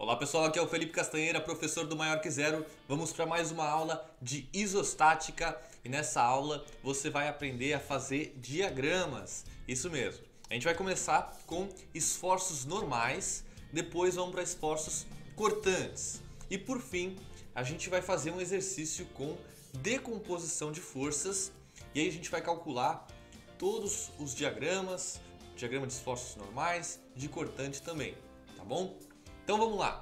Olá pessoal, aqui é o Felipe Castanheira, professor do Maior que Zero. Vamos para mais uma aula de isostática e nessa aula você vai aprender a fazer diagramas. Isso mesmo. A gente vai começar com esforços normais, depois vamos para esforços cortantes e por fim a gente vai fazer um exercício com decomposição de forças e aí a gente vai calcular todos os diagramas, diagrama de esforços normais, de cortante também, tá bom? Então vamos lá.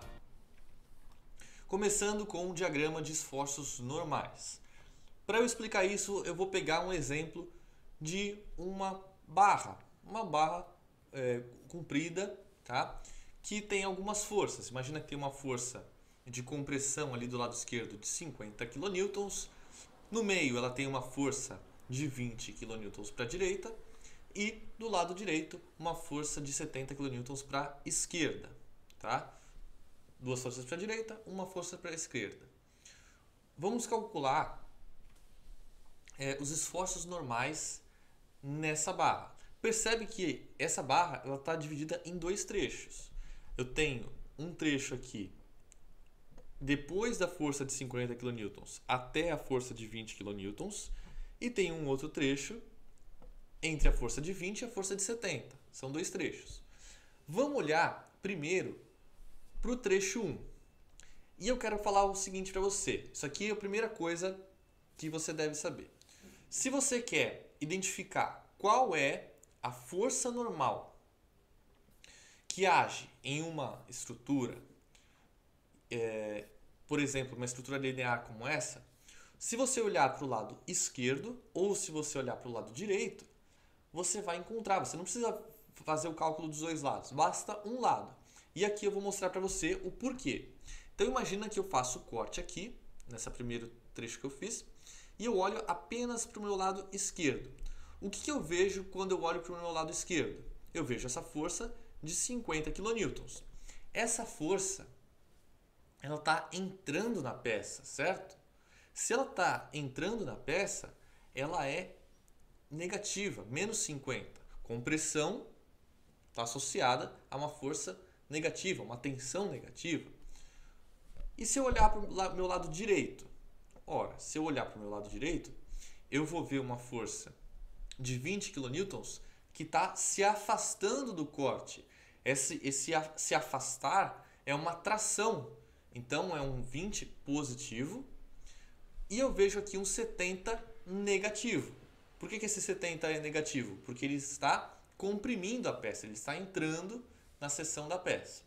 Começando com um diagrama de esforços normais. Para eu explicar isso, eu vou pegar um exemplo de uma barra comprida, tá? Que tem algumas forças. Imagina que tem uma força de compressão ali do lado esquerdo de 50 kN. No meio ela tem uma força de 20 kN para a direita e do lado direito uma força de 70 kN para a esquerda, tá? Duas forças para a direita, uma força para a esquerda. Vamos calcular os esforços normais nessa barra. Percebe que essa barra está dividida em dois trechos. Eu tenho um trecho aqui depois da força de 50 kN até a força de 20 kN e tem um outro trecho entre a força de 20 e a força de 70. São dois trechos. Vamos olhar primeiro para o trecho 1. E eu quero falar o seguinte para você. Isso aqui é a primeira coisa que você deve saber. Se você quer identificar qual é a força normal que age em uma estrutura, por exemplo, uma estrutura linear como essa, se você olhar para o lado esquerdo ou se você olhar para o lado direito, você vai encontrar. Você não precisa fazer o cálculo dos dois lados, basta um lado. E aqui eu vou mostrar para você o porquê. Então imagina que eu faço o corte aqui, nesse primeiro trecho que eu fiz, e eu olho apenas para o meu lado esquerdo. O que eu vejo quando eu olho para o meu lado esquerdo? Eu vejo essa força de 50 kN. Essa força, ela está entrando na peça, certo? Se ela está entrando na peça, ela é negativa, menos 50. Compressão está associada a uma força negativa, uma tensão negativa. E se eu olhar para o meu lado direito? Ora, se eu olhar para o meu lado direito, eu vou ver uma força de 20 kN que está se afastando do corte. Esse se afastar é uma tração. Então é um 20 positivo e eu vejo aqui um 70 negativo. Por que esse 70 é negativo? Porque ele está comprimindo a peça, ele está entrando na seção da peça.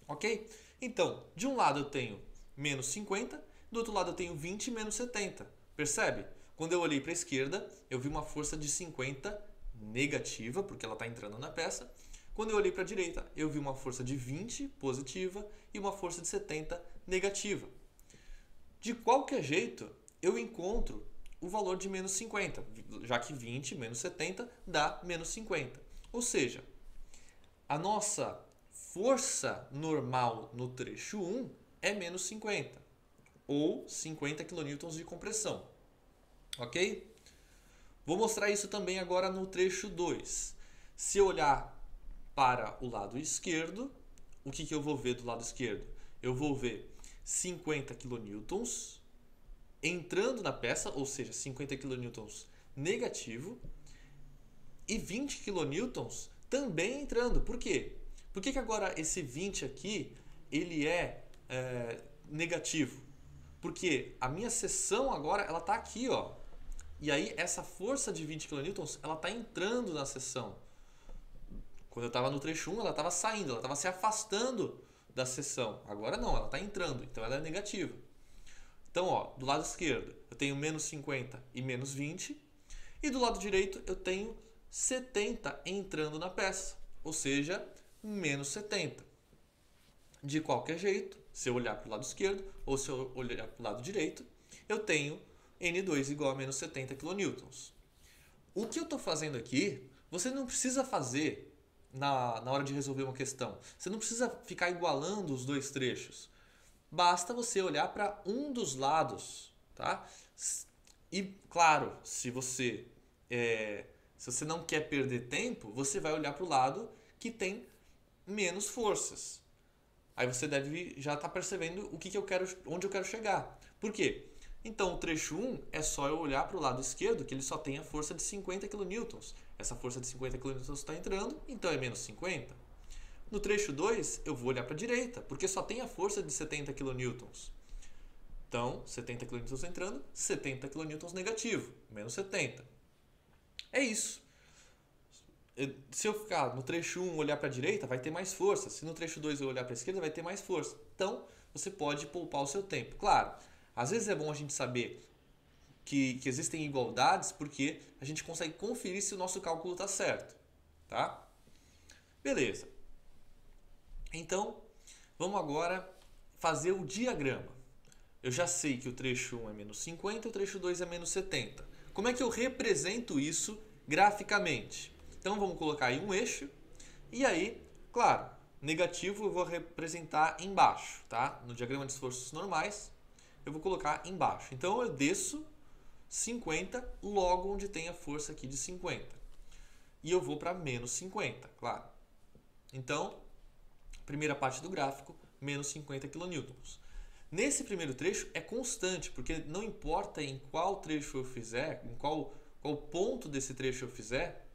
Ok? Então, de um lado eu tenho menos 50, do outro lado eu tenho 20 menos 70. Percebe? Quando eu olhei para a esquerda, eu vi uma força de 50 negativa, porque ela está entrando na peça. Quando eu olhei para a direita, eu vi uma força de 20 positiva e uma força de 70 negativa. De qualquer jeito, eu encontro o valor de menos 50, já que 20 menos 70 dá menos 50. Ou seja, a nossa força normal no trecho 1 é menos 50, ou 50 kN de compressão. Ok? Vou mostrar isso também agora no trecho 2. Se eu olhar para o lado esquerdo, o que eu vou ver do lado esquerdo? Eu vou ver 50 kN entrando na peça, ou seja, 50 kN negativo, e 20 kN também entrando. Por quê? Por que agora esse 20 aqui ele é negativo? Porque a minha seção agora ela está aqui, ó. E aí essa força de 20 kN ela está entrando na seção. Quando eu estava no trecho 1, ela estava saindo, ela estava se afastando da seção. Agora não, ela está entrando, então ela é negativa. Então, ó, do lado esquerdo eu tenho menos 50 e menos 20. E do lado direito eu tenho 70 entrando na peça, ou seja, menos 70. De qualquer jeito, se eu olhar para o lado esquerdo ou se eu olhar para o lado direito, eu tenho N2 igual a menos 70 kN. O que eu estou fazendo aqui, você não precisa fazer na hora de resolver uma questão. Você não precisa ficar igualando os dois trechos. Basta você olhar para um dos lados, tá? E claro, se você não quer perder tempo, você vai olhar para o lado que tem menos forças. Aí você deve já estar percebendo o que eu quero, onde eu quero chegar. Por quê? Então, o trecho 1 é só eu olhar para o lado esquerdo, que ele só tem a força de 50 kN. Essa força de 50 kN está entrando, então é menos 50. No trecho 2, eu vou olhar para a direita, porque só tem a força de 70 kN. Então, 70 kN entrando, 70 kN negativo, menos 70. É isso. Se eu ficar no trecho 1 olhar para a direita, vai ter mais força. Se no trecho 2 eu olhar para a esquerda, vai ter mais força. Então, você pode poupar o seu tempo. Claro, às vezes é bom a gente saber que existem igualdades, porque a gente consegue conferir se o nosso cálculo está certo. Tá? Beleza. Então, vamos agora fazer o diagrama. Eu já sei que o trecho 1 é menos 50 e o trecho 2 é menos 70. Como é que eu represento isso graficamente? Então vamos colocar aí um eixo e aí, claro, negativo eu vou representar embaixo, tá? No diagrama de esforços normais, eu vou colocar embaixo. Então eu desço 50 logo onde tem a força aqui de 50. E eu vou para menos 50, claro. Então, primeira parte do gráfico, menos 50 kN. Nesse primeiro trecho é constante, porque não importa em qual trecho eu fizer, em qual ponto desse trecho eu fizer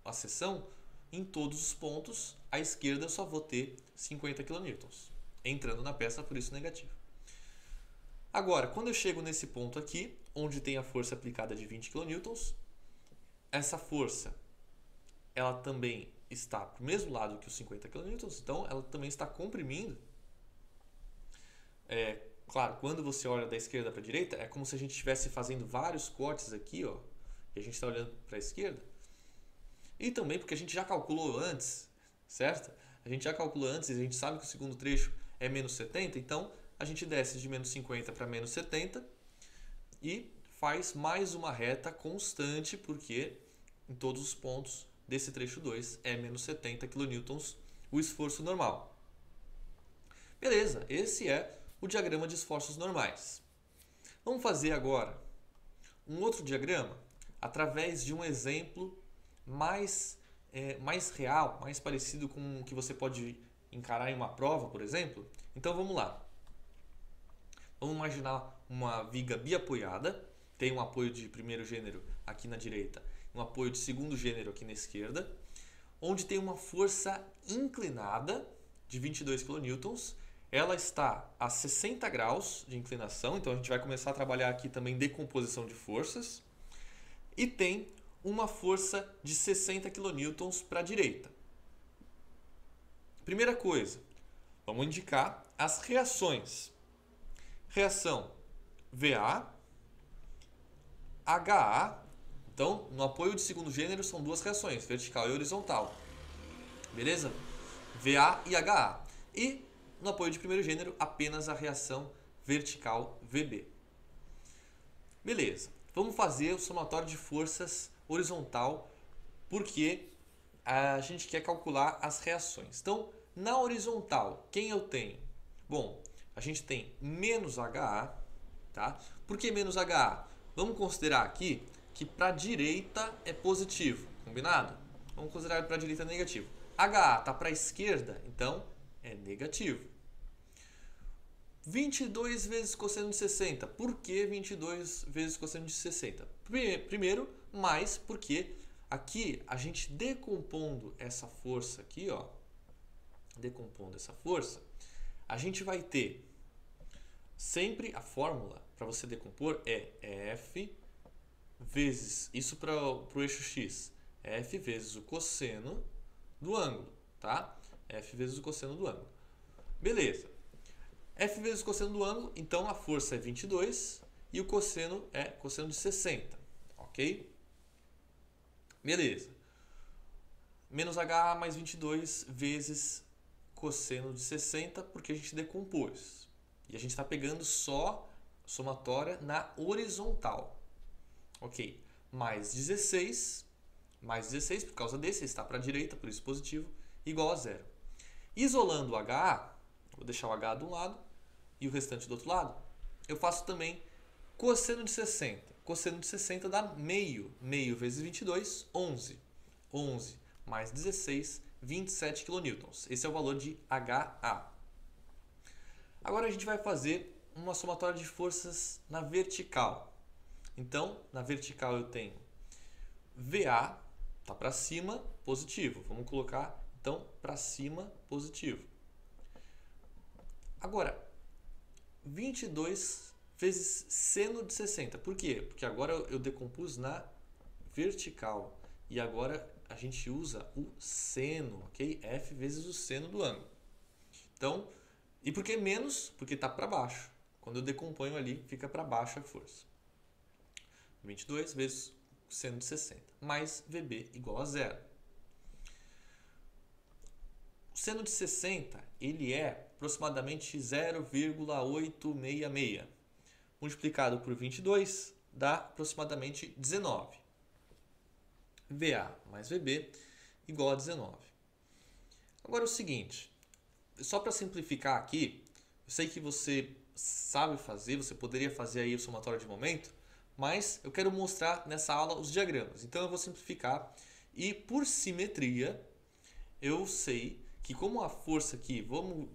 a seção, em todos os pontos, à esquerda eu só vou ter 50 kN, entrando na peça, por isso negativo. Agora, quando eu chego nesse ponto aqui, onde tem a força aplicada de 20 kN, essa força ela também está para o mesmo lado que os 50 kN, então ela também está comprimindo. Claro, quando você olha da esquerda para a direita, é como se a gente estivesse fazendo vários cortes aqui, ó, e a gente está olhando para a esquerda. E também porque a gente já calculou antes, certo? A gente já calculou antes e a gente sabe que o segundo trecho é menos 70, então a gente desce de menos 50 para menos 70 e faz mais uma reta constante, porque em todos os pontos desse trecho 2 é menos 70 kN o esforço normal. Beleza, esse é o diagrama de esforços normais. Vamos fazer agora um outro diagrama através de um exemplo mais real, mais parecido com o que você pode encarar em uma prova, por exemplo. Então vamos lá. Vamos imaginar uma viga biapoiada, tem um apoio de primeiro gênero aqui na direita, um apoio de segundo gênero aqui na esquerda, onde tem uma força inclinada de 22 kN. Ela está a 60 graus de inclinação, então a gente vai começar a trabalhar aqui também decomposição de forças. E tem uma força de 60 kN para a direita. Primeira coisa, vamos indicar as reações. Reação VA, HA. Então, no apoio de segundo gênero são duas reações, vertical e horizontal. Beleza? VA e HA. E no apoio de primeiro gênero, apenas a reação vertical VB. Beleza. Vamos fazer o somatório de forças horizontal, porque a gente quer calcular as reações. Então, na horizontal, quem eu tenho? Bom, a gente tem menos HA, tá? Por que menos HA? Vamos considerar aqui que para a direita é positivo, combinado? Vamos considerar para a direita negativo. HA está para a esquerda, então é negativo. 22 vezes cosseno de 60. Por que 22 vezes cosseno de 60? Primeiro, mais porque aqui a gente decompondo essa força aqui, ó, decompondo essa força, a gente vai ter sempre a fórmula para você decompor é F vezes, isso para o eixo X, F vezes o cosseno do ângulo, tá? F vezes o cosseno do ângulo. Beleza. F vezes o cosseno do ângulo, então a força é 22 e o cosseno é cosseno de 60, ok? Beleza. Menos HA mais 22 vezes cosseno de 60, porque a gente decompôs. E a gente está pegando só somatória na horizontal. Ok. Mais 16 por causa desse, está para a direita, por isso positivo, igual a zero. Isolando o HA, vou deixar o HA de um lado e o restante do outro lado, eu faço também cosseno de 60. Cosseno de 60 dá meio. Meio vezes 22, 11. 11 mais 16, 27 kN. Esse é o valor de HA. Agora a gente vai fazer uma somatória de forças na vertical. Então, na vertical eu tenho VA, tá para cima, positivo. Vamos colocar, então, para cima, positivo. Agora, 22 vezes seno de 60. Por quê? Porque agora eu decompus na vertical. E agora a gente usa o seno, ok? F vezes o seno do ângulo. Então, e por que menos? Porque está para baixo. Quando eu decomponho ali, fica para baixo a força. 22 vezes seno de 60, mais VB igual a zero. O seno de 60, ele é aproximadamente 0,866. Multiplicado por 22, dá aproximadamente 19. VA mais VB igual a 19. Agora é o seguinte, só para simplificar aqui, eu sei que você sabe fazer, você poderia fazer aí o somatório de momento, mas eu quero mostrar nessa aula os diagramas. Então eu vou simplificar e por simetria eu sei que como a força aqui, vamos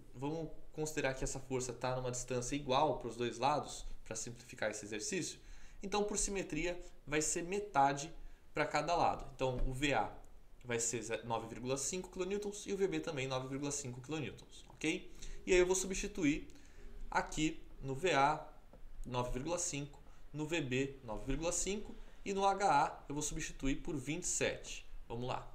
considerar que essa força está numa distância igual para os dois lados, para simplificar esse exercício, então por simetria vai ser metade para cada lado. Então o VA vai ser 9,5 kN e o VB também 9,5 kN, ok? E aí eu vou substituir aqui no VA 9,5, no VB 9,5 e no HA eu vou substituir por 27. Vamos lá.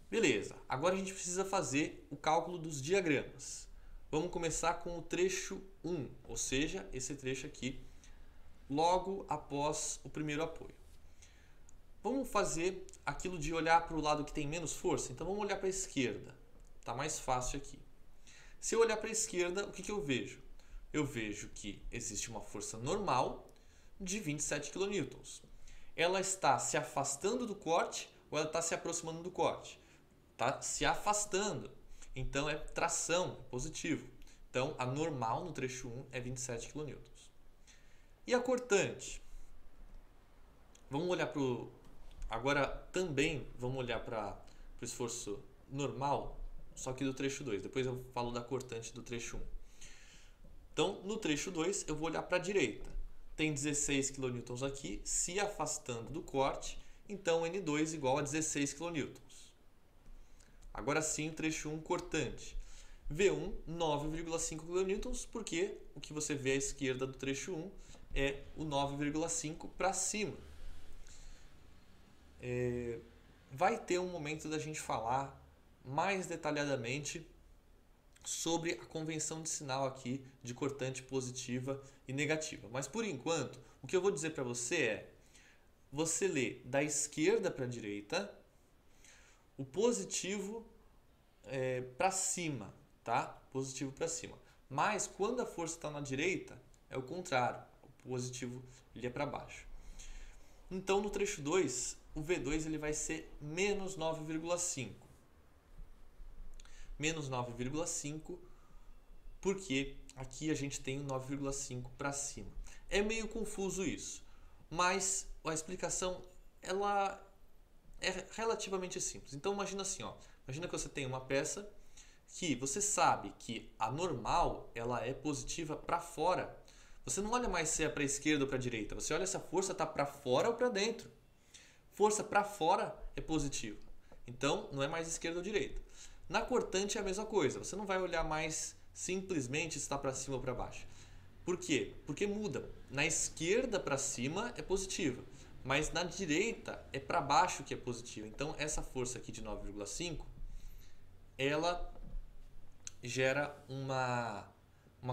Beleza, agora a gente precisa fazer o cálculo dos diagramas. Vamos começar com o trecho 1, ou seja, esse trecho aqui, logo após o primeiro apoio. Vamos fazer aquilo de olhar para o lado que tem menos força? Então vamos olhar para a esquerda. Está mais fácil aqui. Se eu olhar para a esquerda, o que eu vejo? Eu vejo que existe uma força normal de 27 kN. Ela está se afastando do corte ou ela está se aproximando do corte? Está se afastando. Então é tração, é positivo. Então a normal no trecho 1 é 27 kN. E a cortante? Vamos olhar para o... Agora também vamos olhar para o esforço normal, só que do trecho 2. Depois eu falo da cortante do trecho 1. Então, no trecho 2, eu vou olhar para a direita. Tem 16 kN aqui, se afastando do corte, então N2 igual a 16 kN. Agora sim, o trecho 1 cortante. V1, 9,5 kN, porque o que você vê à esquerda do trecho 1 é o 9,5 para cima. Vai ter um momento da gente falar mais detalhadamente sobre a convenção de sinal aqui de cortante positiva e negativa. Mas por enquanto, o que eu vou dizer para você é, você lê da esquerda para a direita, o positivo para cima, tá? Positivo para cima. Mas quando a força está na direita, é o contrário, o positivo ele é para baixo. Então no trecho 2, o V2 ele vai ser menos 9,5. Menos 9,5, porque aqui a gente tem o 9,5 para cima. É meio confuso isso, mas a explicação ela é relativamente simples. Então imagina assim, ó, imagina que você tem uma peça que você sabe que a normal ela é positiva para fora. Você não olha mais se é para a esquerda ou para a direita, você olha se a força está para fora ou para dentro. Força para fora é positiva, então não é mais esquerda ou direita. Na cortante é a mesma coisa, você não vai olhar mais simplesmente se está para cima ou para baixo. Por quê? Porque muda. Na esquerda para cima é positiva, mas na direita é para baixo que é positiva. Então essa força aqui de 9,5, ela gera uma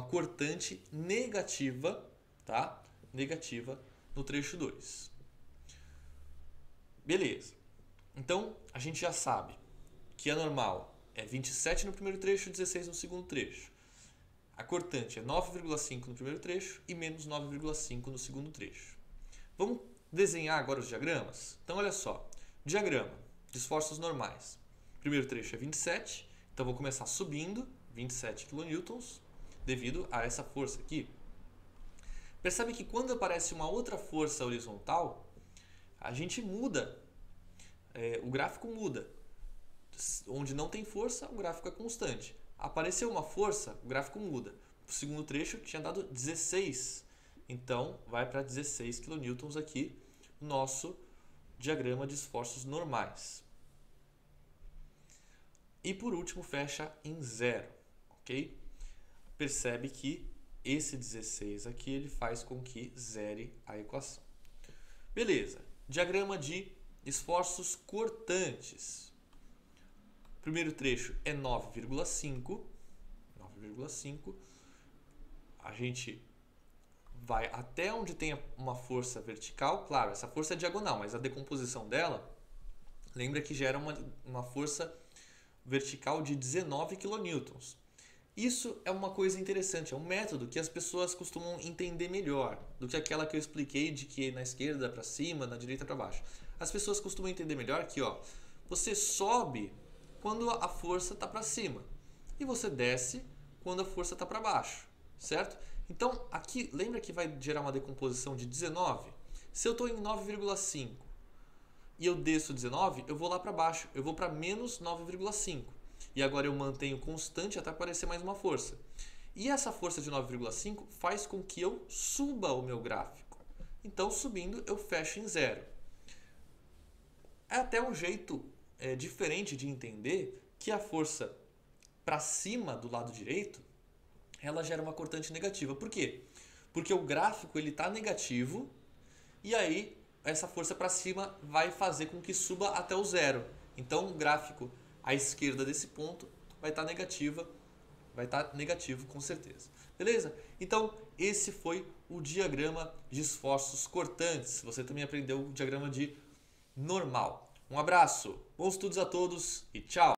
cortante negativa, tá? Negativa no trecho 2. Beleza. Então a gente já sabe que a normal é 27 no primeiro trecho e 16 no segundo trecho. A cortante é 9,5 no primeiro trecho e menos 9,5 no segundo trecho. Vamos desenhar agora os diagramas? Então, olha só. Diagrama de esforços normais. Primeiro trecho é 27, então vou começar subindo 27 kN devido a essa força aqui. Percebe que quando aparece uma outra força horizontal, a gente muda, o gráfico muda. Onde não tem força, o gráfico é constante. apareceu uma força, o gráfico muda. O segundo trecho tinha dado 16. Então, vai para 16 kN aqui, nosso diagrama de esforços normais. E por último, fecha em 0, ok? Percebe que esse 16 aqui ele faz com que zere a equação. Beleza, diagrama de esforços cortantes. O primeiro trecho é 9,5. A gente vai até onde tem uma força vertical. Claro, essa força é diagonal, mas a decomposição dela, lembra que gera uma força vertical de 19 kN. Isso é uma coisa interessante, é um método que as pessoas costumam entender melhor do que aquela que eu expliquei de que na esquerda para cima, na direita para baixo. As pessoas costumam entender melhor que você sobe quando a força está para cima e você desce quando a força está para baixo, certo? Então, aqui, lembra que vai gerar uma decomposição de 19? Se eu estou em 9,5 e eu desço 19, eu vou lá para baixo, eu vou para menos 9,5. E agora eu mantenho constante até aparecer mais uma força. E essa força de 9,5 faz com que eu suba o meu gráfico. Então, subindo, eu fecho em 0. É até um jeito diferente de entender que a força para cima do lado direito, ela gera uma cortante negativa. Por quê? Porque o gráfico está negativo e aí essa força para cima vai fazer com que suba até o 0. Então, o gráfico à esquerda desse ponto vai estar negativo com certeza. Beleza? Então, esse foi o diagrama de esforços cortantes. Você também aprendeu o diagrama de normal. Um abraço, bons estudos a todos e tchau!